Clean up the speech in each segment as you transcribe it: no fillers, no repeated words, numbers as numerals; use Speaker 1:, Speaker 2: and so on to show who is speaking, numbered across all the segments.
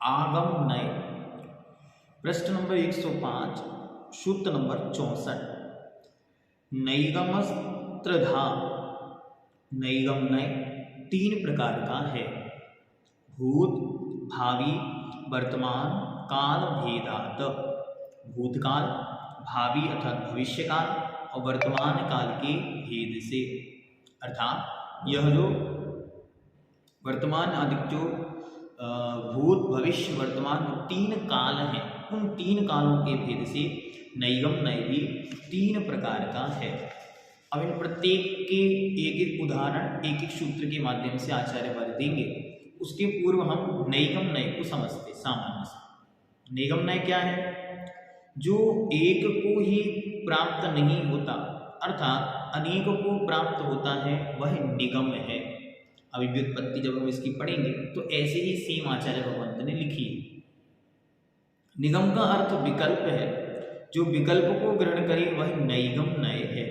Speaker 1: आगम नय। प्रश्न नंबर 105, सूत्र नंबर 64। नैगमस्त्रधा। नैगम नय 3 प्रकार का है। भूत, भावी, वर्तमान काल भेदात। भूतकाल, भावी अर्थात भविष्य काल और वर्तमान काल के भेद से, अर्थात यह जो वर्तमान आदि जो भूत, भविष्य, वर्तमान 3 काल हैं, उन 3 कालों के भेद से नैगम नय भी 3 प्रकार का है। अब इन प्रत्येक के एक एक उदाहरण एक एक सूत्र के माध्यम से आचार्य वर देंगे। उसके पूर्व हम नैगम नय को समझते सामान्य से। नैगम नय क्या है? जो एक को ही प्राप्त नहीं होता अर्थात अनेक को प्राप्त होता है, वह निगम है। अभी व्युत्पत्ति जब हम इसकी पढ़ेंगे तो ऐसे ही सेम आचार्य भगवंत ने लिखी है। निगम का अर्थ विकल्प है। जो विकल्प को ग्रहण करे वह नैगम नय है।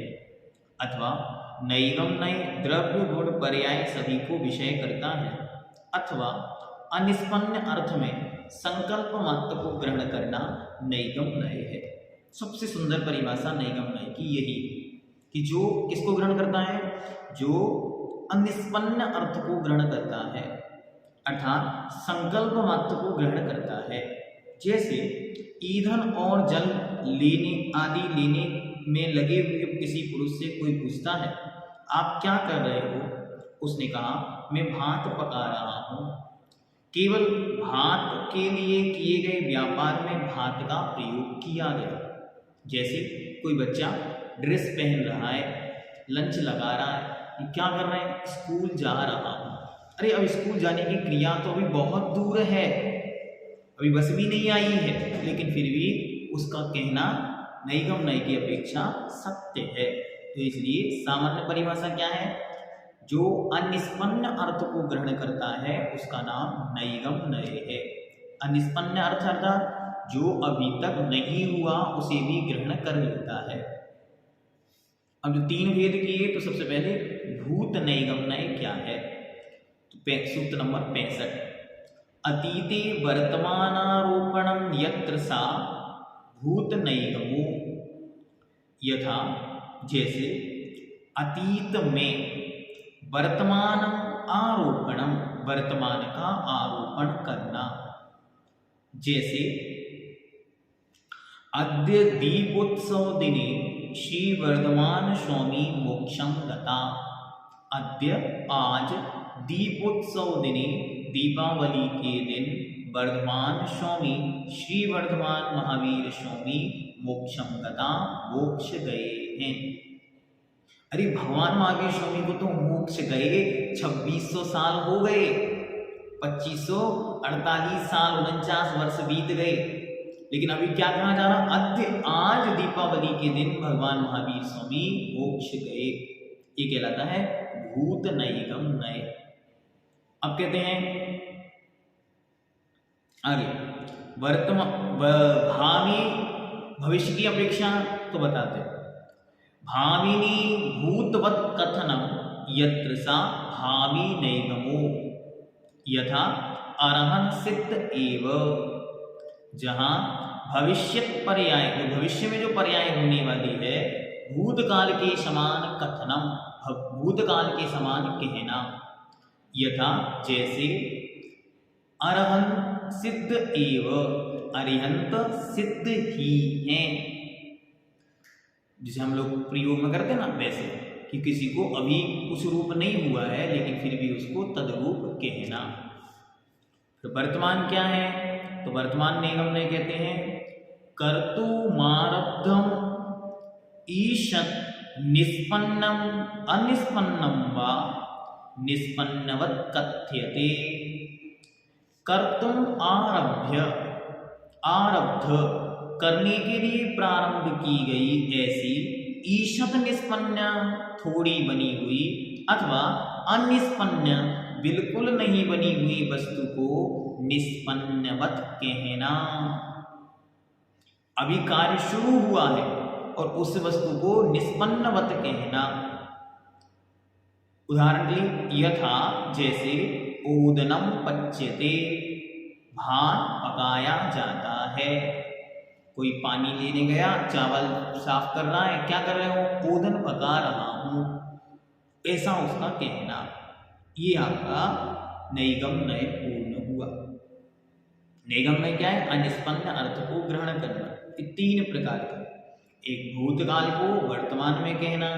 Speaker 1: अथवा नैगम नय द्रव्य गुण पर्याय सभी को विषय करता है। अथवा अनिष्पन्न अर्थ में संकल्प मात्र को ग्रहण करना नैगम नय है। सबसे सुंदर परिभाषा नैगम नय की यही कि जो किसको ग्रहण करता है? जो अनिष्पन्न अर्थ को ग्रहण करता है अर्थात संकल्प मात्र को ग्रहण करता है। जैसे ईंधन और जल लेने आदि लेने में लगे हुए किसी पुरुष से कोई पूछता है, आप क्या कर रहे हो? उसने कहा, मैं भात पका रहा हूँ। केवल भात के लिए किए गए व्यापार में भात का प्रयोग किया गया। जैसे कोई बच्चा ड्रेस पहन रहा है, लंच लगा रहा है, क्या कर रहे हैं? स्कूल जा रहा हूँ। अरे अब स्कूल जाने की क्रिया तो अभी बहुत दूर है, अभी बस भी नहीं आई है, लेकिन फिर भी उसका कहना नैगम नय की अपेक्षा सत्य है। तो इसलिए सामान्य परिभाषा क्या है? जो अनिष्पन्न अर्थ को ग्रहण करता है उसका नाम नैगम नय है। अनिष्पन्न अर्थ अर्थात जो अभी तक नहीं हुआ उसे भी ग्रहण कर लेता है। अब जो 3 भेद किए तो सबसे पहले भूत नैगम नय क्या है? तो सूत्र नंबर 65। अतीते वर्तमानारोपणम यत्र सा भूत नैगमो। यथा जैसे अतीत में वर्तमान आरोपणम वर्तमान का आरोपण करना। जैसे अद्य दीपोत्सव दिने श्री वर्धमान स्वामी मोक्षम गता। अद्य आज दीपोत्सव दिने दीपावली के दिन वर्धमान स्वामी श्री वर्धमान महावीर स्वामी मोक्षम गता मोक्ष गए हैं। अरे भगवान महावीर स्वामी को तो मोक्ष गए 2600 साल हो गए, 2548 साल 49 वर्ष बीत गए, लेकिन अभी क्या कहा जा रहा? अद्य आज दीपावली के दिन भगवान महावीर स्वामी मोक्ष गए। ये कहलाता है भूत नैगम नय। अब कहते हैं आगे भावी भविष्य की अपेक्षा तो बताते हैं। भाविनी भूतवत् कथनम यत्र सा भावी नैगमो। यथा अरहन सिद्ध एव। जहाँ भविष्य पर्याय भविष्य में जो पर्याय होने वाली है भूतकाल के समान कथनम भूतकाल के समान कहना। यथा जैसे अरहंत सिद्ध एव अरिहंत सिद्ध ही हैं। जिसे हम लोग प्रयोग में करते हैं ना, वैसे कि किसी को अभी उस रूप नहीं हुआ है लेकिन फिर भी उसको तदरूप कहना। तो वर्तमान क्या है? तो वर्तमान नैगम नय कहते हैं कर्तुमारब्धम ईशत् निष्पन्नम अनिष्पन्नम वा निष्पन्नवत् कथ्यते। कर्तुम आरब्ध करने के लिए प्रारंभ की गई ऐसी ईशत निष्पन्न थोड़ी बनी हुई अथवा अनिष्पन्न बिल्कुल नहीं बनी हुई वस्तु को निष्पन्नवत कहना। अभी कार्य शुरू हुआ है और उस वस्तु को निष्पन्नवत कहना। उदाहरण के लिए यथा जैसे ओदनम पच्यते भात पकाया जाता है। कोई पानी लेने गया, चावल साफ कर रहा है, क्या कर रहे हो, ओदन पका रहा हूं, ऐसा उसका कहना। ये आपका नैगम नय पूर्ण हुआ। नैगम नय क्या है, अनिष्पन्न अर्थ को ग्रहण करना। ये तीन प्रकार का, एक भूतकाल को वर्तमान में कहना,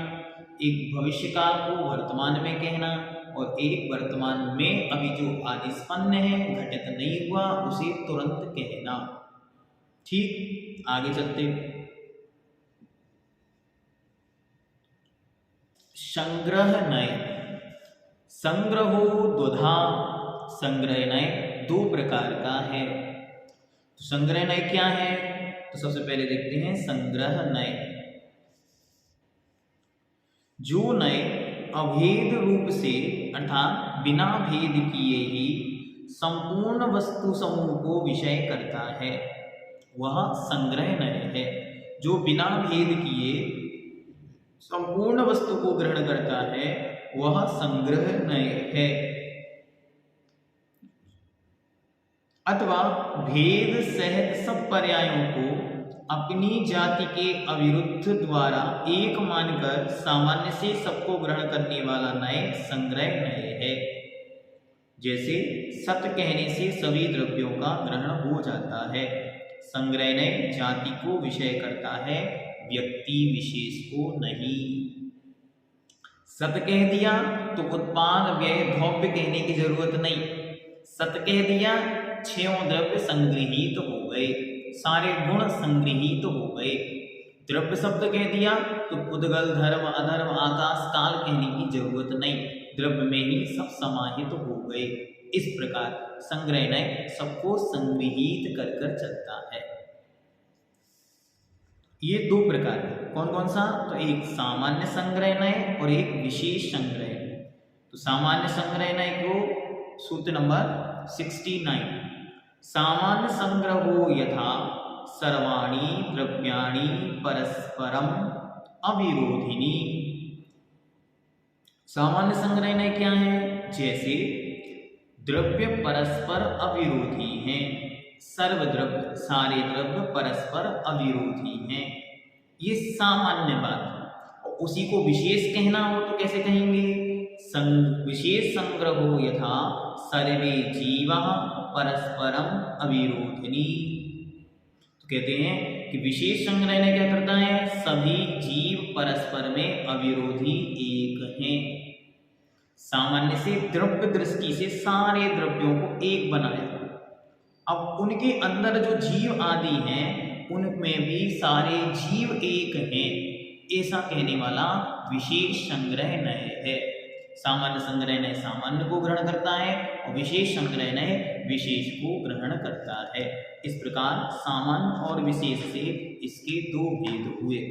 Speaker 1: एक भविष्यकाल को वर्तमान में कहना, और एक वर्तमान में अभी जो अनिष्पन्न है, घटित नहीं हुआ, उसे तुरंत कहना। ठीक, आगे चलते। संग्रह नय, संग्रहो द्विधा, संग्रह नय दो प्रकार का है। तो संग्रह नय क्या है, तो सबसे पहले देखते हैं संग्रह नय। जो नय अभेद रूप से अर्थात बिना भेद किए ही संपूर्ण वस्तु समूह को विषय करता है, वह संग्रह नय है। जो बिना भेद किए संपूर्ण वस्तु को ग्रहण करता है, वह संग्रह नय है। अथवा भेद सहित सब पर्यायों को अपनी जाति के अविरुद्ध द्वारा एक मानकर सामान्य से सबको ग्रहण करने वाला नय संग्रह नय है। जैसे सत्य कहने से सभी द्रव्यों का ग्रहण हो जाता है। संग्रह नय जाति को विषय करता है, व्यक्ति विशेष को नहीं। सत्य कह दिया तो उत्पाद व्यय द्रव्य कहने की जरूरत नहीं। सत्य कह दिया, छयों द्रव्य संग्रहित हो गए, सारे गुण संग्रहित हो गए। द्रव्य शब्द कह दिया तो उद्गल, धर्म, अधर्म, आकाश, काल कहने की जरूरत नहीं, द्रव्य में ही सब समाहित हो गए। इस प्रकार संग्रह नय सबको संग्रहित कर कर चलता है। ये दो प्रकार है, कौन कौन सा, तो एक सामान्य संग्रह नय और एक विशेष संग्रह नय। तो सामान्य संग्रह नय को सूत्र नंबर 69, सामान्य संग्रहो यथा सर्वाणि द्रव्याणि परस्परम अविरोधिनी। सामान्य संग्रह नय क्या है, जैसे द्रव्य परस्पर अविरोधी हैं, सर्व द्रव्य, सारे द्रव्य परस्पर अविरोधी हैं, ये सामान्य बात है। और उसी को विशेष कहना हो तो कैसे कहेंगे, विशेष संग्रहो यथा सर्वे जीवा परस्परम अविरोधिनी। तो कहते हैं कि विशेष संग्रह नय क्या करता है, सभी जीव परस्पर में अविरोधी एक हैं। सामान्य से द्रव्य दृष्टि से सारे द्रव्यों को एक बनाया, अब उनके अंदर जो जीव आदि हैं उनमें भी सारे जीव एक हैं, ऐसा कहने वाला विशेष संग्रह नय है। सामान्य संग्रह नय सामान्य को ग्रहण करता है और विशेष संग्रह नय विशेष को ग्रहण करता है। इस प्रकार सामान्य और विशेष से इसके दो भेद हुए।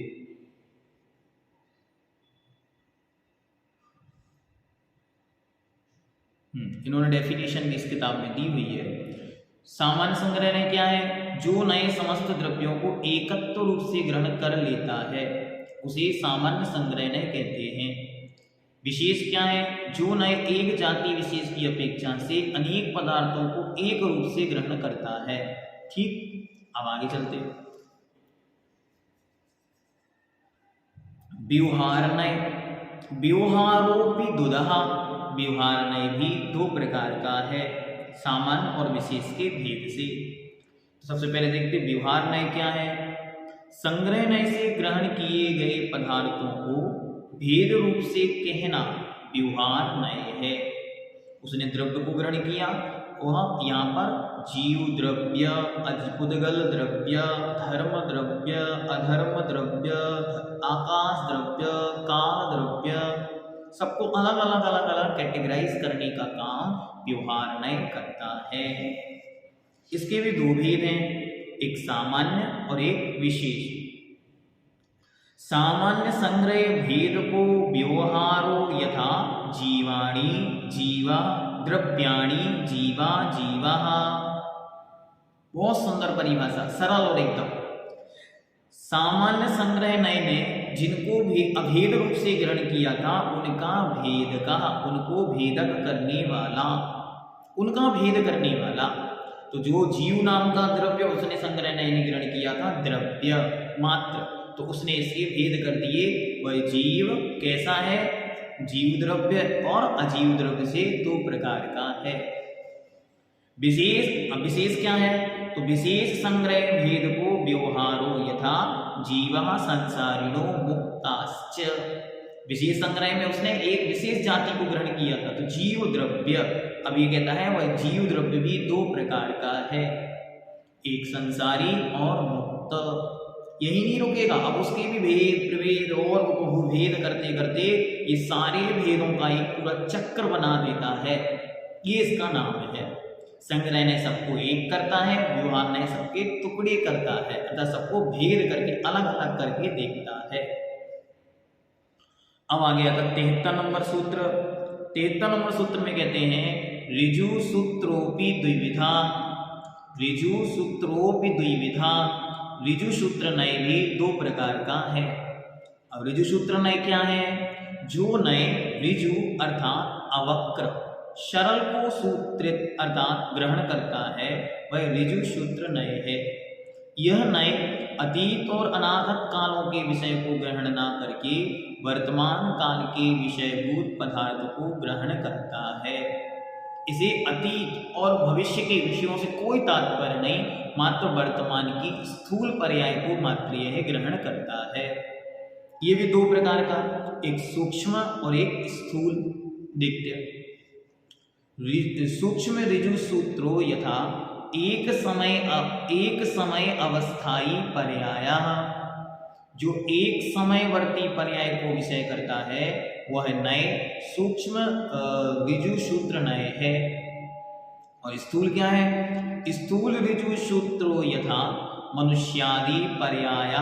Speaker 1: इन्होंने डेफिनेशन भी इस किताब में दी हुई है। सामान्य संग्रह नय क्या है, जो नए समस्त द्रव्यों को एकत्व रूप से ग्रहण कर लेता है उसे सामान्य संग्रह नय कहते हैं। विशेष क्या है, जो नय एक जाति विशेष की अपेक्षा से अनेक पदार्थों को एक रूप से ग्रहण करता है। ठीक, अब आगे चलते हैं। व्यवहार नय, व्यवहारोपि दुदहा, व्यवहार नय भी दो प्रकार का है, सामान्य और विशेष के भेद से। तो सबसे पहले देखते व्यवहार नय क्या है। संग्रह नय से ग्रहण किए गए पदार्थों को भेद रूप से कहना व्यवहार नय है। उसने द्रव्य को ग्रहण किया, वह यहाँ पर जीव द्रव्य, उद्गल द्रव्य, धर्म द्रव्य, अधर्म द्रव्य, आकाश द्रव्य, काल द्रव्य, सबको अलग अलग अलग अलग कैटेगराइज करने का काम व्यवहार नय करता है। इसके भी दो भेद हैं, एक सामान्य और एक विशेष। सामान्य संग्रह भेद को व्यवहारो यथा जीवाणि जीवा, द्रव्याणि जीवा जीवा। बहुत सुंदर परिभाषा, सरल और एकदम। सामान्य संग्रह नय ने जिनको भी अभेद रूप से ग्रहण किया था उनका भेद का, उनको भेदक करने वाला, उनका भेद करने वाला। तो जो जीव नाम का द्रव्य उसने संग्रह नहीं ग्रहण किया था द्रव्य मात्र, तो उसने इसके भेद कर दिए। वह जीव कैसा है, जीव द्रव्य और अजीव द्रव्य से दो प्रकार का है। विशेष, अब विशेष क्या है, तो विशेष संग्रह भेद को व्यवहारो यथा जीवा संसारिणो मुक्ताश्च। विशेष संग्रह में उसने एक विशेष जाति को ग्रहण किया था, तो जीव द्रव्य। अब ये कहता है वह जीव द्रव्य भी दो प्रकार का है, एक संसारी और मुक्त। यही नहीं रुकेगा, अब उसके भी भेद प्रभेद और उपभेद करते करते ये सारे भेदों का एक पूरा चक्र बना देता है। ये इसका नाम है। संग्रह ने सबको एक करता है, व्यवहार ने सबके टुकड़े करता है, अर्थात सबको भेद करके अलग अलग करके देखता है। अब आ गया था 73 नंबर सूत्र। 73 नंबर सूत्र में कहते हैं ऋजु सूत्रोपि द्विविधा, ऋजु सूत्रोपि द्विविधा। ऋजु सूत्र नय भी दो प्रकार का है। अब ऋजु सूत्र नय क्या है, जो नय ऋजु अर्थात अवक्र सरल को सूत्रित अर्थात ग्रहण करता है वह ऋजु सूत्र नय है। यह नय अतीत और अनागत कालों के विषय को ग्रहण न करके वर्तमान काल के विषयभूत पदार्थ को ग्रहण करता है। इसे अतीत और भविष्य के विषयों से कोई तात्पर्य नहीं, मात्र वर्तमान की स्थूल पर्याय को मात्र यह ग्रहण करता है। ये भी दो प्रकार का, एक सूक्ष्म और एक स्थूल। देखते सूक्ष्म ऋजु सूत्रो यथा एक समय अवस्थाई पर्याय। जो एक समयवर्ती पर्याय को विषय करता है वह नए सूक्ष्म ऋजु सूत्र नए है। और स्थूल क्या है, स्थूल ऋजु सूत्रो यथा मनुष्यादि पर्याय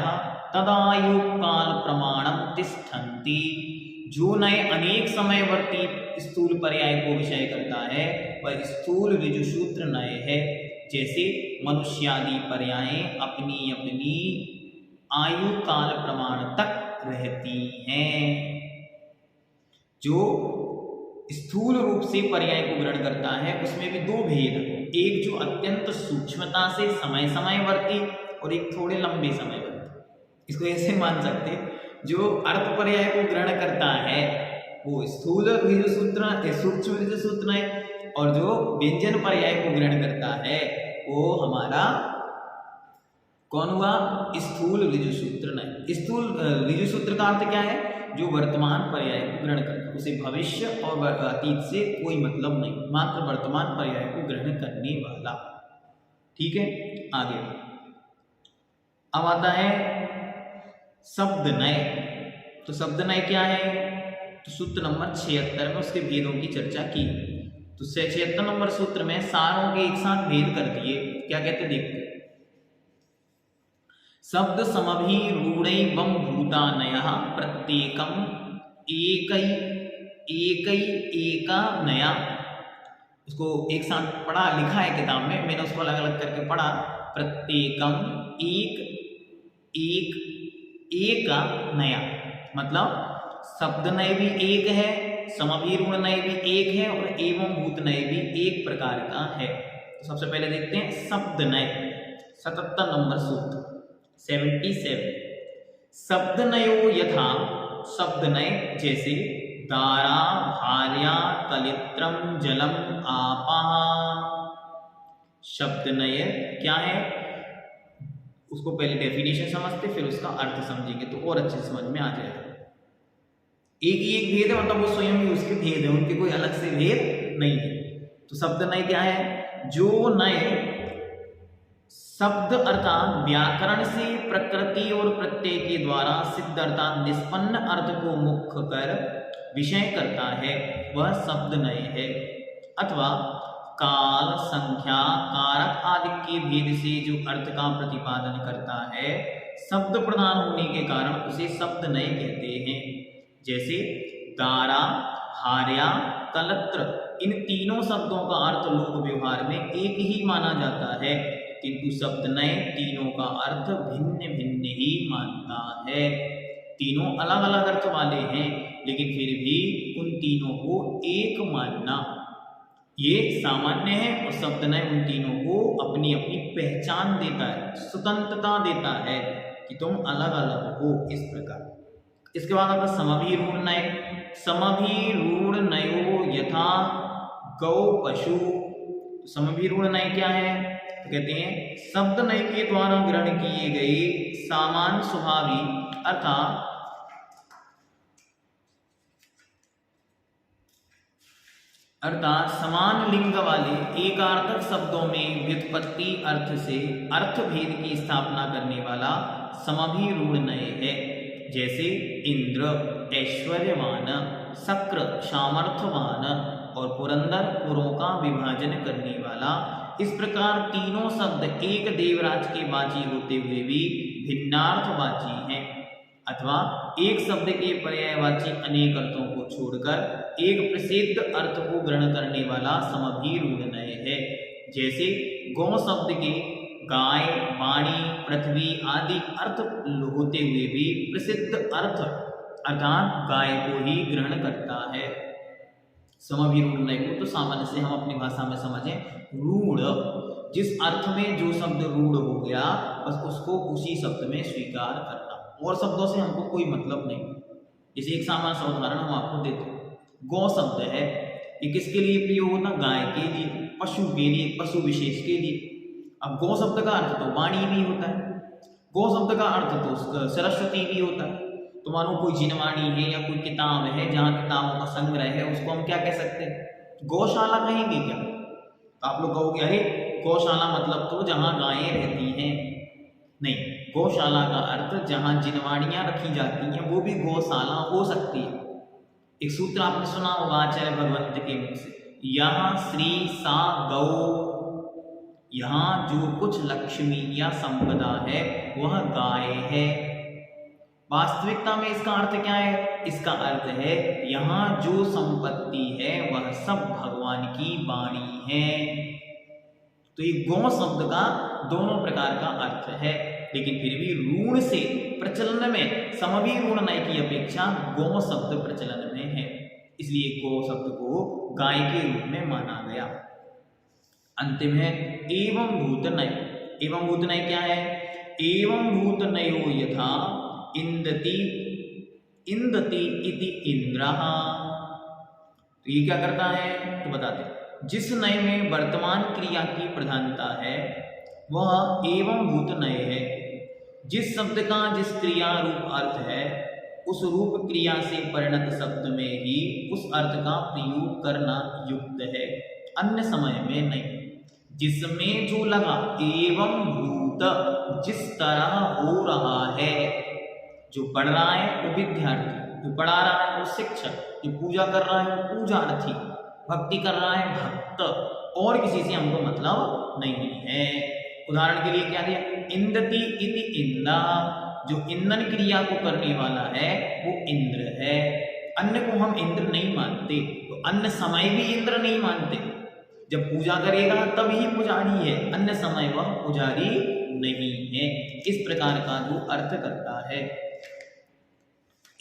Speaker 1: तदायु काल प्रमाणम तिष्ठन्ति। जो नए अनेक समयवर्ती स्थूल पर्याय को विषय करता है वह स्थूल ऋजु सूत्र नए है। जैसे मनुष्यादि पर्याय अपनी अपनी आयु काल प्रमाण तक रहती हैं। जो स्थूल रूप से पर्याय को ग्रहण करता है उसमें भी दो भेद, एक जो अत्यंत सूक्ष्मता से समय समयवर्ती और एक थोड़े लंबे समयवर्ती। इसको ऐसे मान सकते, जो अर्थ पर्याय को ग्रहण करता है वो स्थूल ऋजु सूत्र सूक्ष्म ऋजु सूत्र है, और जो व्यंजन पर्याय को ग्रहण करता है वो हमारा कौन हुआ, स्थूल ऋजु सूत्र नहीं। स्थूल ऋजु सूत्र का अर्थ क्या है, जो वर्तमान पर्याय को ग्रहण करता है, उसे भविष्य और अतीत से कोई मतलब नहीं, मात्र वर्तमान पर्याय को ग्रहण करने वाला। ठीक है, आगे अब आता है शब्द नय। तो शब्द नय क्या है, तो सूत्र नंबर 76 में उसके भेदों की चर्चा की। तो 76 नंबर सूत्र में सारों के एक साथ भेद कर दिए। क्या कहते देखते, शब्द समभि रूढ़ैवं भूतानयः प्रत्येकम एका नया। उसको एक साथ पढ़ा, लिखा है किताब में, मैंने उसको अलग अलग करके पढ़ा। प्रत्येकम एक नया, मतलब शब्द नय भी एक है, समभि रूढ़ नय भी एक है और एवं भूत नय भी एक प्रकार का है। तो सबसे पहले देखते हैं शब्द नय। 77 नंबर सूत्र 77। शब्द नयो यथा, शब्द नय जैसे दारा भार्या कलित्रम जलम आपः। शब्द नय क्या है, उसको पहले डेफिनेशन समझते फिर उसका अर्थ समझेंगे तो और अच्छे समझ में आ जाएगा। एक ही एक भेद है, मतलब वो स्वयं ही उसके भेद है, उनके कोई अलग से भेद नहीं है। तो शब्द नय क्या है, जो नय शब्द अर्थात व्याकरण से प्रकृति और प्रत्यय के द्वारा सिद्ध अर्थात निष्पन्न अर्थ को मुख्य कर विषय करता है वह शब्द नय है। अथवा काल संख्या कारक आदि के भेद से जो अर्थ का प्रतिपादन करता है, शब्द प्रधान होने के कारण उसे शब्द नय कहते हैं। जैसे दारा हार्या कलत्र, इन तीनों शब्दों का अर्थ लोक व्यवहार में एक ही माना जाता है, किंतु शब्द नय तीनों का अर्थ भिन्न भिन्न ही मानता है। तीनों अलग अलग अर्थ वाले हैं लेकिन फिर भी उन तीनों को एक मानना। ये सामान्य है और शब्द नय उन तीनों को अपनी अपनी पहचान देता है, स्वतंत्रता देता है कि तुम अलग अलग हो, इस प्रकार। इसके बाद आता समभिरूढ़ नय। समभिरूढ़ नयो यथा गौ पशु। समभिरूढ़ नय क्या है? तो कहते हैं शब्द नय के द्वारा ग्रहण किए गए सामान्य स्वभावी अर्थात समान लिंग वाले एकार्थक शब्दों में व्युत्पत्ति अर्थ से अर्थ भेद की स्थापना करने वाला समभिरूढ़ नय है। जैसे इंद्र ऐश्वर्यवान, शक्र सामर्थ्यवान और पुरंदर पुरों का विभाजन करने वाला। इस प्रकार तीनों शब्द एक देवराज के वाची होते हुए भी भिन्नार्थवाची हैं, अथवा एक शब्द के पर्यायवाची अनेक अर्थों को छोड़कर एक प्रसिद्ध अर्थ को ग्रहण करने वाला समभिरूढ़ नय है। जैसे गौ शब्द के गाय, वाणी, पृथ्वी आदि अर्थ होते हुए भी प्रसिद्ध अर्थ अर्थात गाय को ही ग्रहण करता है। समभिरूढ़ नय को तो सामान्य से हम अपनी भाषा में समझें रूढ़, जिस अर्थ में जो शब्द रूढ़ हो गया बस उसको उसी शब्द में स्वीकार करना, और शब्दों से हमको कोई मतलब नहीं। जैसे एक सामान्य सा उदाहरण हम आपको देते हैं, गौ शब्द है, ये किसके लिए प्रयोग होता? गाय के लिए, पशु के लिए, पशु विशेष के लिए। अब गौ शब्द का अर्थ तो वाणी भी होता है, गौ शब्द का अर्थ तो सरस्वती भी होता है। तो मानो कोई जिनवाणी है या कोई किताब है जहाँ किताबों का संग्रह है, उसको हम क्या कह सकते हैं? गौशाला कहेंगे क्या? तो आप लोग कहोगे अरे गौशाला मतलब तो जहाँ गायें रहती हैं। नहीं, गौशाला का अर्थ जहाँ जिनवाणियाँ रखी जाती हैं वो भी गौशाला हो सकती है। एक सूत्र आपने सुना होगा आचार्य भगवंत के मुख से, यहाँ श्री सा गौ, यहाँ जो कुछ लक्ष्मी या संपदा है वह गाय है। वास्तविकता में इसका अर्थ क्या है? इसका अर्थ है यहाँ जो संपत्ति है वह सब भगवान की वाणी है। तो ये गौ शब्द का दोनों प्रकार का अर्थ है, लेकिन फिर भी रूढ़ से प्रचलन में समभिरूढ़ नय की अपेक्षा गौ शब्द प्रचलन में है, इसलिए गौ शब्द को गाय के रूप में माना गया। अंतिम है एवं भूत नय। एवं भूत नय क्या है? एवं भूत नयो यथा इंदति इंदति इति इंद्रः। तो ये क्या करता है तो बताते हैं, जिस नय में वर्तमान क्रिया की प्रधानता है वह एवं भूत नय है। जिस शब्द का जिस क्रिया रूप अर्थ है उस रूप क्रिया से परिणत शब्द में ही उस अर्थ का प्रयोग करना युक्त है, अन्य समय में नहीं। जिसमें जो लगा एवं भूत, जिस तरह हो रहा है, जो पढ़ रहा है वो विद्यार्थी, जो पढ़ा रहा है वो शिक्षक, जो पूजा कर रहा है वो पूजार्थी, भक्ति कर रहा है भक्त, और किसी से हमको मतलब नहीं है। उदाहरण के लिए क्या दिया? इंदति इति इंदा, जो इंधन क्रिया को करने वाला है वो इंद्र है। अन्य को हम इंद्र नहीं मानते, तो अन्य समय भी इंद्र नहीं मानते। जब पूजा करेगा तब ही पुजारी है, अन्य समय वह पुजारी नहीं है। इस प्रकार का वो अर्थ करता है।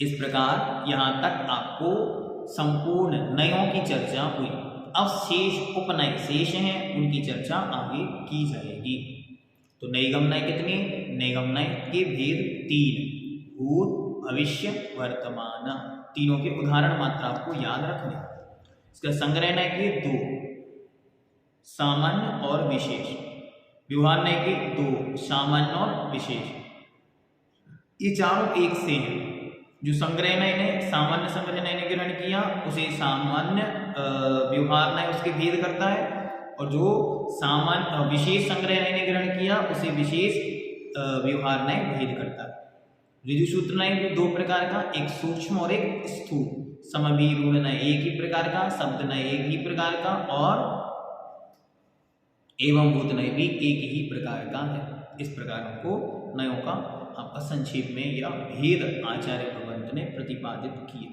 Speaker 1: इस प्रकार यहाँ तक आपको संपूर्ण नयों की चर्चा हुई। अब शेष उपनय शेष हैं, उनकी चर्चा आगे की जाएगी। तो नैगम नय कितने? नैगम नय के भेद 3, भूत, भविष्य, वर्तमान। तीनों के उदाहरण मात्र आपको याद रखने। इसका संग्रह नय के 2, सामान्य और विशेष। व्यवहार नय के 2, सामान्य और विशेष। ये चारों एक से हैं। जो संग्रह नय ने सामान्य संग्रह नय ने ग्रहण किया उसे सामान्य व्यवहार नय उसके भेद करता है, और जो सामान्य विशेष संग्रह नय ने ग्रहण किया उसे विशेष व्यवहार नय भेद करता है। ऋजु सूत्र नय भी 2 प्रकार का, एक सूक्ष्म और एक स्थूल। समभिरूढ़ नय एक ही प्रकार का, शब्द नय एक ही प्रकार का, और एवं भूत नय भी एक ही प्रकार का है। इस प्रकार हमको नयों का आपका संक्षेप में या भेद आचार्य भगवंत ने प्रतिपादित किए।